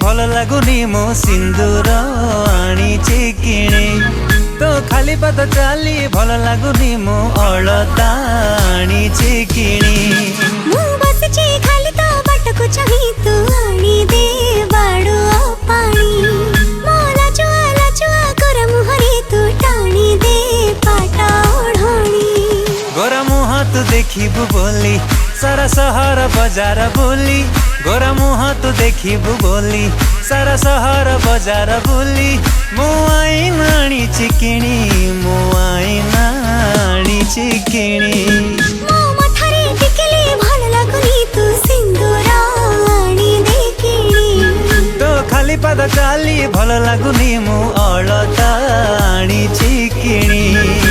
भल लगुनी मो सिंदूर आनीची किणी तो खाली पाद चाली भल लगुनी मो अलता आनीची किणी मु बसची खाली तो बाटको चाही तू आनी दे बाडू पानी मोला चुआ कर मुहरे तू टाणी दे पाटा ओढणी गोरा मुह तू देखिबु बोली सारा सहर बजार बोली गोरा मुह तू देखिबु बोली सारा सहर बजार बोली मो आईन आनीची किणी मो आईन आनीची किणी मो मथारे टिकले भल लागुनी तू सिंदूर आनी दे किणी तो खाली पाद चाली भल लगुनी मो अलता आनीची किणी।